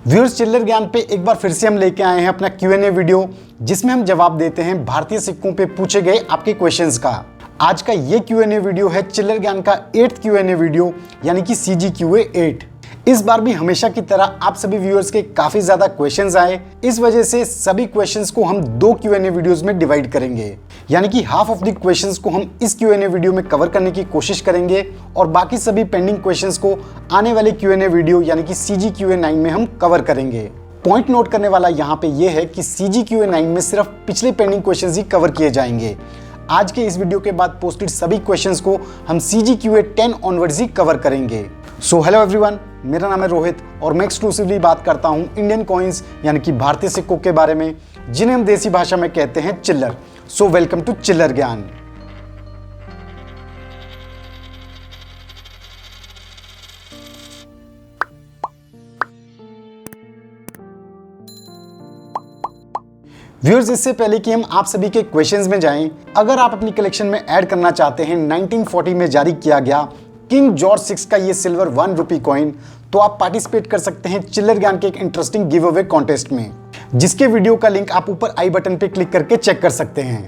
Viewers, चिल्लर ज्ञान पे एक बार फिर से हम लेके आए हैं अपना Q&A वीडियो, जिसमें हम जवाब देते हैं भारतीय सिक्कों पे पूछे गए आपके क्वेश्चंस का। आज का ये Q&A वीडियो है चिल्लर ज्ञान का 8th Q&A वीडियो, यानी कि CGQA 8। इस बार भी हमेशा की तरह आप सभी व्यूअर्स के काफी ज्यादा क्वेश्चंस आए, इस वजह से सभी क्वेश्चंस को हम 2 Q&A वीडियोस में डिवाइड करेंगे, यानी कि हाफ ऑफ द क्वेश्चंस को हम इस Q&A वीडियो में कवर करने की कोशिश करेंगे और बाकी सभी पेंडिंग क्वेश्चंस को आने वाले Q&A वीडियो यानी कि CGQA 9 में हम कवर करेंगे। पॉइंट नोट करने वाला यहाँ पे ये है कि CGQA 9 में सिर्फ पिछले पेंडिंग क्वेश्चंस ही कवर किए जाएंगे। आज के इस वीडियो के बाद पोस्टेड सभी क्वेश्चंस को हम CGQA 10 ऑनवर्ड्स ही कवर करेंगे। सो हेलो एवरीवन, मेरा नाम है रोहित और मैं एक्सक्लूसिवली बात करता हूँ इंडियन कॉइन्स यानी कि भारतीय सिक्कों के बारे में, जिन्हें हम देसी भाषा में कहते हैं चिल्लर। सो वेलकम टू चिल्लर ज्ञान। व्यूअर्स, इससे पहले कि हम आप सभी के क्वेश्चंस में जाएं, अगर आप अपनी कलेक्शन में ऐड करना चाहते हैं 1940 में जारी किया गया किंग जॉर्ज 6 का ये सिल्वर 1 रुपी कॉइन, तो आप पार्टिसिपेट कर सकते हैं चिल्लर ज्ञान के एक इंटरेस्टिंग गिव अवे कॉन्टेस्ट में, जिसके वीडियो का लिंक आप ऊपर आई बटन पे क्लिक करके चेक कर सकते हैं।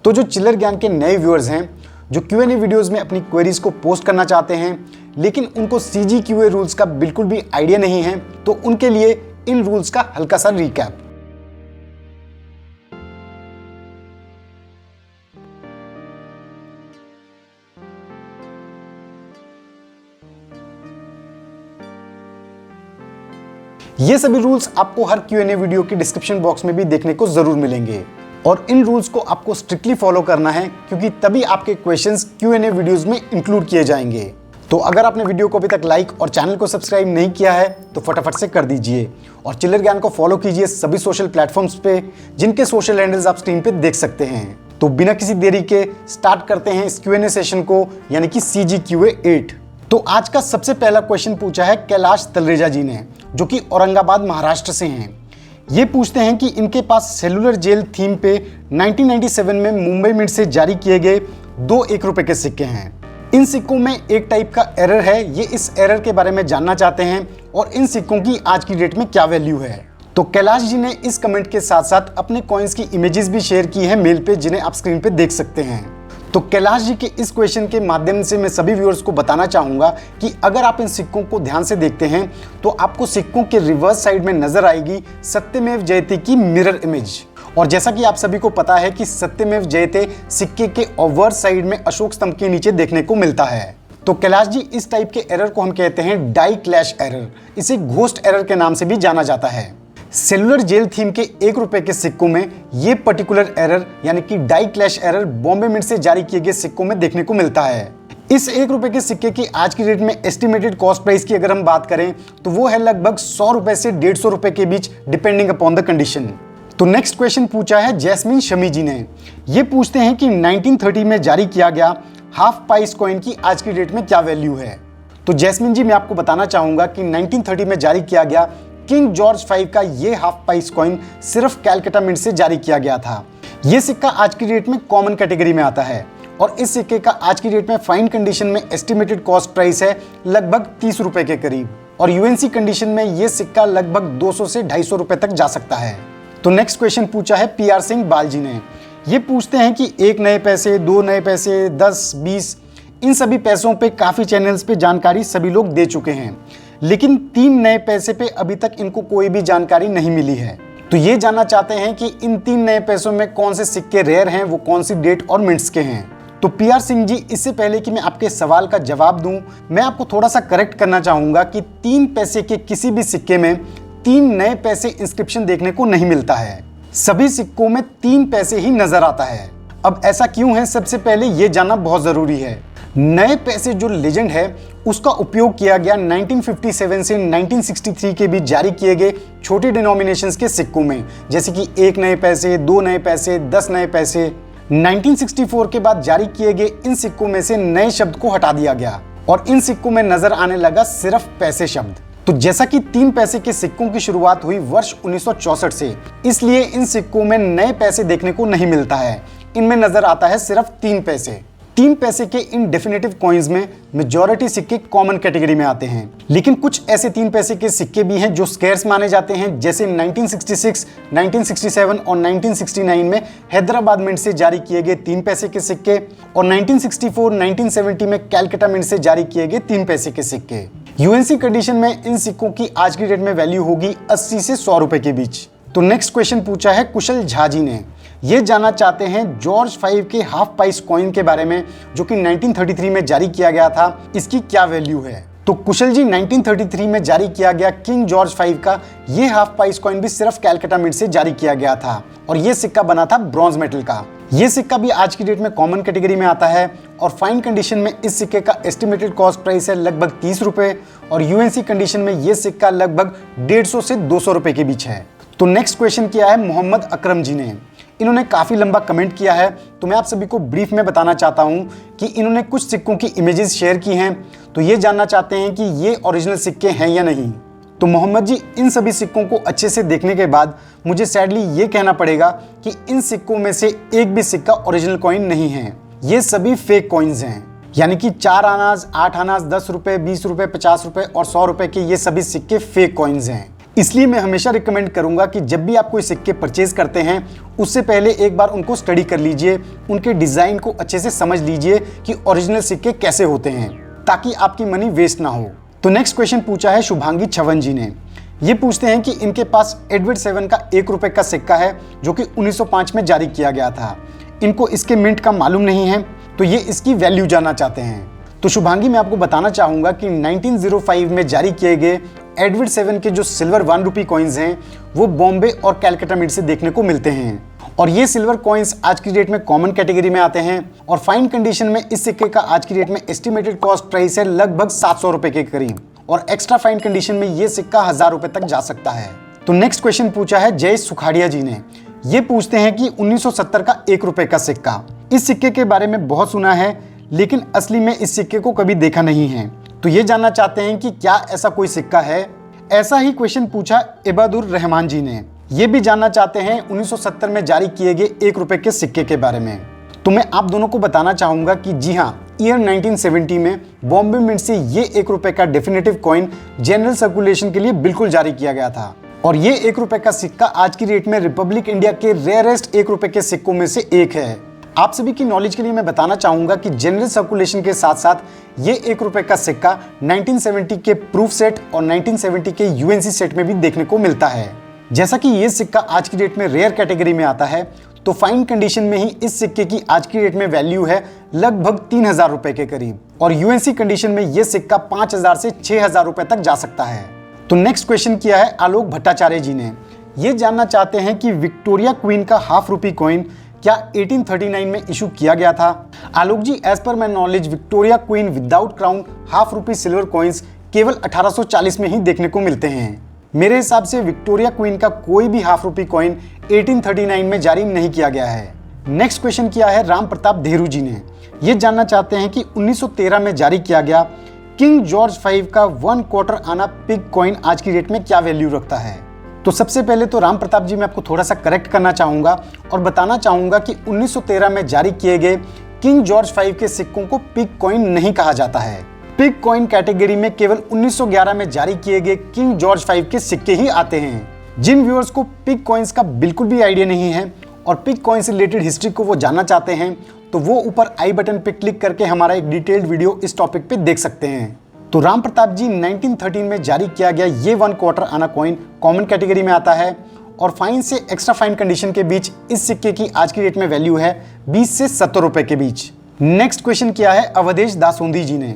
तो जो चिल्लर ज्ञान के नए व्यूअर्स हैं, जो Q&A वीडियोस में अपनी क्वेरीज को पोस्ट करना चाहते हैं लेकिन उनको CGQA रूल्स का बिल्कुल भी आइडिया नहीं है, तो उनके लिए इन रूल्स का हल्का सा रिकैप। ये सभी रूल्स आपको हर Q&A वीडियो की डिस्क्रिप्शन बॉक्स में भी देखने को जरूर मिलेंगे और इन रूल्स को आपको स्ट्रिक्टली फॉलो करना है, क्योंकि तभी आपके क्वेश्चंस Q&A वीडियोस में इंक्लूड किए जाएंगे। तो अगर आपने वीडियो को अभी तक लाइक और चैनल को सब्सक्राइब नहीं किया है तो फटाफट से कर दीजिए और चिल्लर ज्ञान को फॉलो कीजिए सभी सोशल प्लेटफॉर्म्स पे, जिनके सोशल हैंडल्स आप स्क्रीन पे देख सकते हैं। तो बिना किसी देरी के स्टार्ट करते हैं इस Q&A सेशन को, यानी कि CGQA 8। तो आज का सबसे पहला क्वेश्चन पूछा है कैलाश तलरेजा जी ने, जो कि औरंगाबाद महाराष्ट्र से हैं। ये पूछते हैं कि इनके पास सेलुलर जेल थीम पे 1997 में मुंबई मिंट से जारी किए गए 2 1 रुपए के सिक्के हैं। इन सिक्कों में एक टाइप का एरर है, ये इस एरर के बारे में जानना चाहते हैं और इन सिक्कों की आज की डेट में क्या वैल्यू है। तो कैलाश जी ने इस कमेंट के साथ साथ अपने कॉइन्स की इमेजेस भी शेयर की है मेल पे, जिन्हें आप स्क्रीन पे देख सकते हैं। तो कैलाश जी के इस क्वेश्चन के माध्यम से मैं सभी व्यूअर्स को बताना चाहूंगा कि अगर आप इन सिक्कों को ध्यान से देखते हैं तो आपको सिक्कों के रिवर्स साइड में नजर आएगी सत्यमेव जयते की मिरर इमेज। और जैसा कि आप सभी को पता है कि सत्यमेव जयते सिक्के के ओवर साइड में अशोक स्तंभ के नीचे देखने को मिलता है। तो कैलाश जी, इस टाइप के एरर को हम कहते हैं डाई क्लैश एरर, इसे घोस्ट एरर के नाम से भी जाना जाता है। सेलुलर जेल थीम के 1 रुपए के सिक्कों में ये पर्टिकुलर एरर यानी कि die clash error Bombay mint से जारी किए गए सिक्कों में देखने को मिलता है। इस 1 रुपए के सिक्के की आज की डेट में एस्टिमेटेड कॉस्ट प्राइस की अगर हम बात करें तो वो है लगभग 100 रुपए से 150 रुपए के बीच, डिपेंडिंग अपॉन द कंडीशन। तो नेक्स्ट क्वेश्चन पूछा है जैस्मिन शमी जी ने। ये पूछते हैं कि 1930 में जारी किया गया हाफ पाइस कॉइन की आज की डेट में क्या वैल्यू है। तो जैस्मिन जी, मैं आपको बताना चाहूंगा कि 1930 में जारी किया गया किंग जॉर्ज 5 का ये हाफ पाइस कॉइन सिर्फ कैलकाटा मिंट से जारी किया गया था। ये सिक्का आज की डेट में कॉमन कैटेगरी में आता है और इस सिक्के का आज की डेट में फाइन कंडीशन में एस्टिमेटेड कॉस्ट प्राइस है लगभग 30 रुपए के करीब, और यूएनसी कंडीशन में ये सिक्का लगभग 200 से 250 रुपए तक जा सकता है। तो नेक्स्ट क्वेश्चन पूछा है PR सिंह बाल जी ने। ये पूछते हैं कि 1 नए पैसे, 2 नए पैसे, 10, 20, इन सभी पैसों पे काफी चैनल्स पे जानकारी सभी लोग दे चुके हैं, लेकिन 3 नए पैसे पे अभी तक इनको कोई भी जानकारी नहीं मिली है। तो ये जानना चाहते हैं कि इन 3 नए पैसों में कौन से सिक्के रेयर हैं, वो कौन सी डेट और मिंट्स के हैं। तो PR सिंह जी, इससे पहले कि मैं आपके सवाल का जवाब दूं, मैं आपको थोड़ा सा करेक्ट करना चाहूंगा कि 3 पैसे के किसी भी सिक्के में 3 नए पैसे इंस्क्रिप्शन देखने को नहीं मिलता है। सभी सिक्कों में 3 पैसे ही नजर आता है। अब ऐसा क्यों है, सबसे पहले ये जानना बहुत जरूरी है। नए पैसे जो लेजेंड है उसका उपयोग किया गया 1957 से 1963 के बीच जारी किए गए छोटे डिनोमिनेशंस के सिक्कों में, जैसे कि 1 नए पैसे, 2 नए पैसे, 10 नए पैसे। 1964 के बाद जारी किए गए इन सिक्कों में से नए शब्द को हटा दिया गया और इन सिक्कों में नजर आने लगा सिर्फ पैसे शब्द। तो जैसा कि 3 पैसे के सिक्कों की शुरुआत हुई वर्ष 1964 से, इसलिए इन सिक्कों में नए पैसे देखने को नहीं मिलता है, इनमें नजर आता है सिर्फ 3 पैसे। 3 पैसे के इन डेफिनेटिव कॉइन्स में मेजॉरिटी सिक्के कॉमन कैटेगरी में आते हैं, लेकिन कुछ ऐसे 3 पैसे के सिक्के भी हैं जो स्केर्स माने जाते हैं, जैसे 1966, 1967 और 1969 में हैदराबाद मिंट से जारी किए गए 3 पैसे के सिक्के और 1964, 1970 में कैलकाटा मिंट से जारी किए गए 3 पैसे के सिक्के। यूएनसी कंडीशन में इन सिक्कों की आज की डेट में वैल्यू होगी 80 से 100 रुपए के बीच। तो नेक्स्ट क्वेश्चन पूछा है कुशल झा जी ने। ये जानना चाहते हैं जॉर्ज 5 के हाफ प्राइस कॉइन के बारे में, जो कि 1933 में जारी किया गया था, इसकी क्या वैल्यू है। तो कुशल जी, 1933 में जारी किया गया किंग जॉर्ज 5 का ये हाफ प्राइस कॉइन भी सिर्फ कैलकाटा मिंट से जारी किया गया था और ये सिक्का बना था ब्रॉन्ज मेटल का। ये सिक्का भी आज की डेट में कॉमन कैटेगरी में आता है और फाइन कंडीशन में इस सिक्के का एस्टिमेटेड कॉस्ट प्राइस है लगभग 30 रुपए और यूएनसी कंडीशन में ये सिक्का लगभग 150 से 200 रुपए के बीच है। तो नेक्स्ट क्वेश्चन किया है मोहम्मद अकरम जी ने। इन्होंने काफ़ी लंबा कमेंट किया है, तो मैं आप सभी को ब्रीफ में बताना चाहता हूं कि इन्होंने कुछ सिक्कों की इमेजेस शेयर की हैं, तो ये जानना चाहते हैं कि ये ओरिजिनल सिक्के हैं या नहीं। तो मोहम्मद जी, इन सभी सिक्कों को अच्छे से देखने के बाद मुझे सैडली ये कहना पड़ेगा कि इन सिक्कों में से एक भी सिक्का ओरिजिनल कॉइन नहीं है। ये सभी फेक कॉइन्स हैं, यानी कि 4 आनाज, 8 आनाज, 10 रुपए, 20 रुपए, 50 रुपए और 100 रुपए के ये सभी सिक्के फेक कॉइन्स हैं। इसलिए मैं हमेशा रिकमेंड करूंगा कि जब भी आप कोई सिक्के परचेज करते हैं उससे पहले एक बार उनको स्टडी कर लीजिए, उनके डिज़ाइन को अच्छे से समझ लीजिए कि ओरिजिनल सिक्के कैसे होते हैं, ताकि आपकी मनी वेस्ट ना हो। तो नेक्स्ट क्वेश्चन पूछा है शुभांगी छवन जी ने। ये पूछते हैं कि इनके पास एडवर्ड 7 का 1 रुपए का सिक्का है जो कि 1905 में जारी किया गया था। इनको इसके मिंट का मालूम नहीं है, तो ये इसकी वैल्यू जानना चाहते हैं। तो शुभांगी, मैं आपको बताना चाहूँगा कि 1905 में जारी किए गए एडवर्ड 7 के जो सिल्वर 1 रुपी कॉइन्स हैं वो बॉम्बे और कैलकाटा मिंट से देखने को मिलते हैं और ये सिल्वर कॉइन्स आज की डेट में कॉमन कैटेगरी में आते हैं और फाइन कंडीशन में इस सिक्के का आज की डेट में एस्टिमेटेड कॉस्ट प्राइस है लगभग 700 रुपए के करीब और एक्स्ट्रा फाइन कंडीशन में ये सिक्का 1000 रुपए तक जा सकता है। तो नेक्स्ट क्वेश्चन पूछा है जय सुखाड़िया जी ने। ये पूछते हैं कि 1970 का 1 रुपए का सिक्का, इस सिक्के के बारे में बहुत सुना है लेकिन असली में इस सिक्के को कभी देखा नहीं है, तो ये जानना चाहते हैं कि क्या ऐसा कोई सिक्का है। ऐसा ही क्वेश्चन पूछा इबादुर रहमान जी ने। ये भी जानना चाहते हैं 1970 में जारी किए गए 1 रुपए के सिक्के के बारे में। तो मैं आप दोनों को बताना चाहूंगा कि जी हाँ, ईयर 1970 में बॉम्बे मिंट से ये 1 रुपए का डेफिनेटिव कॉइन जनरल सर्कुलेशन के लिए बिल्कुल जारी किया गया था और ये 1 रुपए का सिक्का आज की डेट में रिपब्लिक इंडिया के रेयरेस्ट 1 रुपए के सिक्कों में से एक है। आप सभी की नॉलेज के लिए मैं बताना चाहूंगा कि जनरल सर्कुलेशन के साथ साथ ये 1 रुपए का सिक्का 1970 के प्रूफ सेट और 1970 के यूएनसी सेट में भी देखने को मिलता है। जैसा कि ये सिक्का आज की डेट में रेयर कैटेगरी में आता है, तो फाइन कंडीशन में ही इस सिक्के की आज की डेट में वैल्यू है लगभग 3000 रुपए के करीब और यूएनसी कंडीशन में ये सिक्का 5000 से 6000 रुपए तक जा सकता है। तो नेक्स्ट क्वेश्चन किया है आलोक भट्टाचार्य जी ने। ये जानना चाहते हैं कि विक्टोरिया क्वीन का हाफ रुपी कॉइन क्या 1839 में इशू किया गया था। Alok ji, as per my knowledge Victoria queen without crown half rupee silver coins केवल 1840 में ही देखने को मिलते हैं। मेरे हिसाब से विक्टोरिया क्वीन का कोई भी हाफ रुपी कॉइन 1839 में जारी नहीं किया गया है। नेक्स्ट क्वेश्चन किया है राम प्रताप धेरू जी ने। ये जानना चाहते हैं कि 1913 में जारी किया गया किंग जॉर्ज 5 का 1 क्वार्टर आना पिग कॉइन आज की डेट में क्या वैल्यू रखता है। तो सबसे पहले तो राम प्रताप जी, मैं आपको थोड़ा सा करेक्ट करना चाहूंगा और बताना चाहूंगा कि 1913 में जारी किए गए किंग जॉर्ज 5 के सिक्कों को पिग कॉइन नहीं कहा जाता है। पिग कॉइन कैटेगरी में केवल 1911 में जारी किए गए किंग जॉर्ज 5 के सिक्के ही आते हैं। जिन व्यूअर्स को पिग कॉइन्स का बिल्कुल भी आइडिया नहीं है और पिग कॉइन से रिलेटेड हिस्ट्री को वो जानना चाहते हैं, तो वो ऊपर आई बटन पे क्लिक करके हमारा एक डिटेल्ड वीडियो इस टॉपिक पे देख सकते हैं। तो राम प्रताप जी, 1913 में जारी किया गया ये 1 क्वार्टर आना कॉइन कॉमन कैटेगरी में आता है और फाइन से एक्स्ट्रा फाइन कंडीशन के बीच इस सिक्के की आज की डेट में वैल्यू है 20 से 70 रुपए के बीच। नेक्स्ट क्वेश्चन किया है अवधेश दासोंदी जी ने।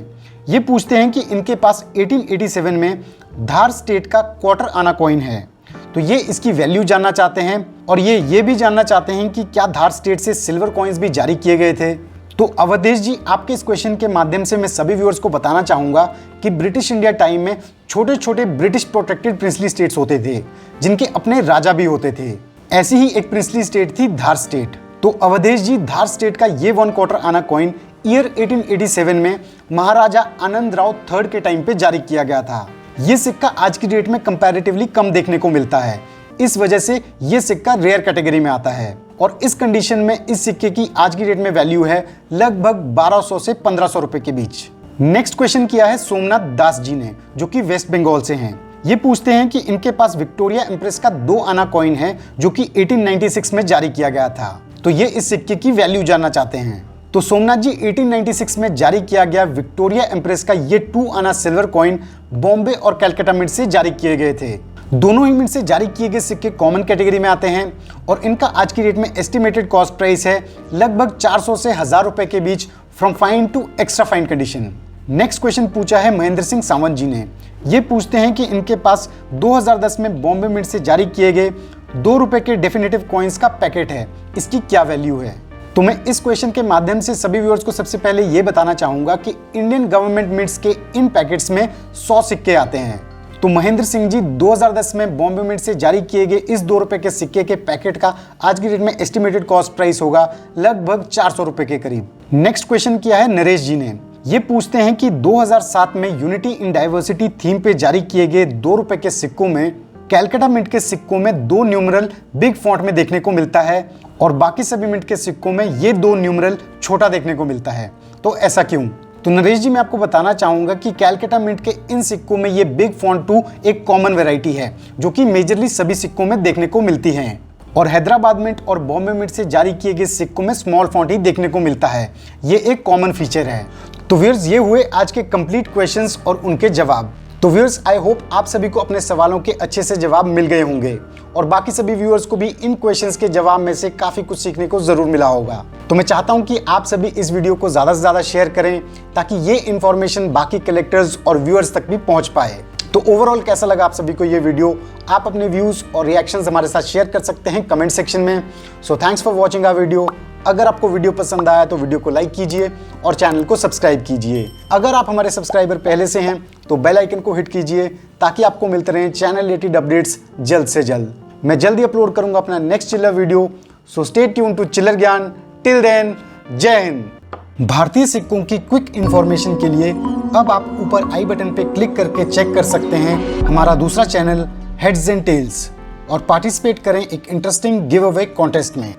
ये पूछते हैं कि इनके पास 1887 में धार स्टेट का क्वार्टर आना कॉइन है, तो ये इसकी वैल्यू जानना चाहते हैं और ये भी जानना चाहते हैं कि क्या धार स्टेट से सिल्वर कॉइन्स भी जारी किए गए थे। तो अवधेश जी, आपके इस क्वेश्चन के माध्यम से मैं सभी व्यूअर्स को बताना चाहूंगा कि ब्रिटिश इंडिया टाइम में छोटे छोटे ब्रिटिश प्रोटेक्टेड प्रिंसली स्टेट्स होते थे जिनके अपने राजा भी होते थे। ऐसी ही एक प्रिंसली स्टेट थी धार स्टेट। तो अवधेश जी, धार स्टेट का ये 1 क्वार्टर आना कॉइन ईयर 1887 में महाराजा आनंद राव थर्ड के टाइम पे जारी किया गया था। ये सिक्का आज की डेट में कंपैरेटिवली कम देखने को मिलता है, इस वजह से ये सिक्का रेयर कैटेगरी में आता है और इस कंडीशन में इस सिक्के की आज की डेट में वैल्यू है लगभग 1200 से 1500 रुपए के बीच। नेक्स्ट क्वेश्चन किया है सोमनाथ दास जी ने, जो कि वेस्ट बंगाल से हैं। ये पूछते हैं कि इनके पास विक्टोरिया एम्प्रेस का 2 आना कॉइन है जो कि 1896 में जारी किया गया था। तो ये इस सिक्के की वैल्यू जानना चाहते हैं। तो सोमनाथ जी 1896 में जारी किया गया विक्टोरिया एम्प्रेस का ये 2 आना सिल्वर कॉइन बॉम्बे और कलकत्ता मिंट से जारी किए गए थे। दोनों ही मिंट से जारी किए गए सिक्के कॉमन कैटेगरी में आते हैं और इनका आज की डेट में एस्टिमेटेड कॉस्ट प्राइस है लगभग 400 से 1000 रुपए के बीच from fine to extra fine condition. Next question पूछा है महेंद्र सिंह सावंत जी ने। ये पूछते हैं कि इनके पास 2010 में बॉम्बे मिंट से जारी किए गए 2 रुपए के डेफिनेटिव कॉइन्स का पैकेट है, इसकी क्या वैल्यू है। तो मैं इस क्वेश्चन के माध्यम से सभी व्यूअर्स को सबसे पहले ये बताना चाहूंगा कि इंडियन गवर्नमेंट मिंट्स के इन पैकेट्स में 100 सिक्के आते हैं। तो महेंद्र सिंह जी 2010 में बॉम्बे मिंट से जारी किए गए इस 2 रुपए के सिक्के के पैकेट का आज की डेट में एस्टिमेटेड कॉस्ट प्राइस होगा लगभग 400 रुपए के करीब। नेक्स्ट क्वेश्चन किया है नरेश जी ने। ये पूछते हैं कि 2007 में यूनिटी इन डाइवर्सिटी थीम पे जारी किए गए 2 रुपए के सिक्कों में कलकत्ता मिंट के सिक्कों में 2 न्यूमरल बिग फॉन्ट में देखने को मिलता है और बाकी सभी मिंट के सिक्कों में ये 2 न्यूमरल छोटा देखने को मिलता है। तो ऐसा क्यों? तो नरेश जी मैं आपको बताना चाहूंगा कि कलकत्ता मिंट के इन सिक्कों में ये बिग फॉन्ट 2 एक कॉमन वैरायटी है जो कि मेजरली सभी सिक्कों में देखने को मिलती है और हैदराबाद मिंट और बॉम्बे मिंट से जारी किए गए सिक्कों में स्मॉल फॉन्ट ही देखने को मिलता है। ये एक कॉमन फीचर है। तो व्यूअर्स ये हुए आज के कंप्लीट क्वेश्चंस और उनके जवाब। तो व्यूअर्स आई होप आप सभी को अपने सवालों के अच्छे से जवाब मिल गए होंगे और बाकी सभी व्यूअर्स को भी इन क्वेश्चंस के जवाब में से काफी कुछ सीखने को जरूर मिला होगा। तो मैं चाहता हूं कि आप सभी इस वीडियो को ज्यादा से ज्यादा शेयर करें ताकि ये इंफॉर्मेशन बाकी कलेक्टर्स और व्यूअर्स तक भी पहुंच पाए। तो ओवरऑल कैसा लगा आप सभी को ये वीडियो? आप अपने व्यूज और रिएक्शंस हमारे साथ शेयर कर सकते हैं कमेंट सेक्शन में। So thanks for watching our video. अगर आपको वीडियो पसंद आया तो वीडियो को लाइक कीजिए और चैनल को सब्सक्राइब कीजिए। अगर आप हमारे सब्सक्राइबर पहले से हैं तो बेल आइकन को हिट कीजिए ताकि आपको मिलते रहें चैनल रिलेटेड अपडेट्स जल्द से जल्द। मैं जल्दी अपलोड करूंगा अपना next Chillar video. So stay tune to Chillar Gyaan. Till then जय हिंद। भारतीय सिक्कों की क्विक इंफॉर्मेशन के लिए अब आप ऊपर आई बटन पे क्लिक करके चेक कर सकते हैं हमारा दूसरा चैनल हेड्स एंड टेल्स और पार्टिसिपेट करें एक इंटरेस्टिंग गिव अवे कॉन्टेस्ट में।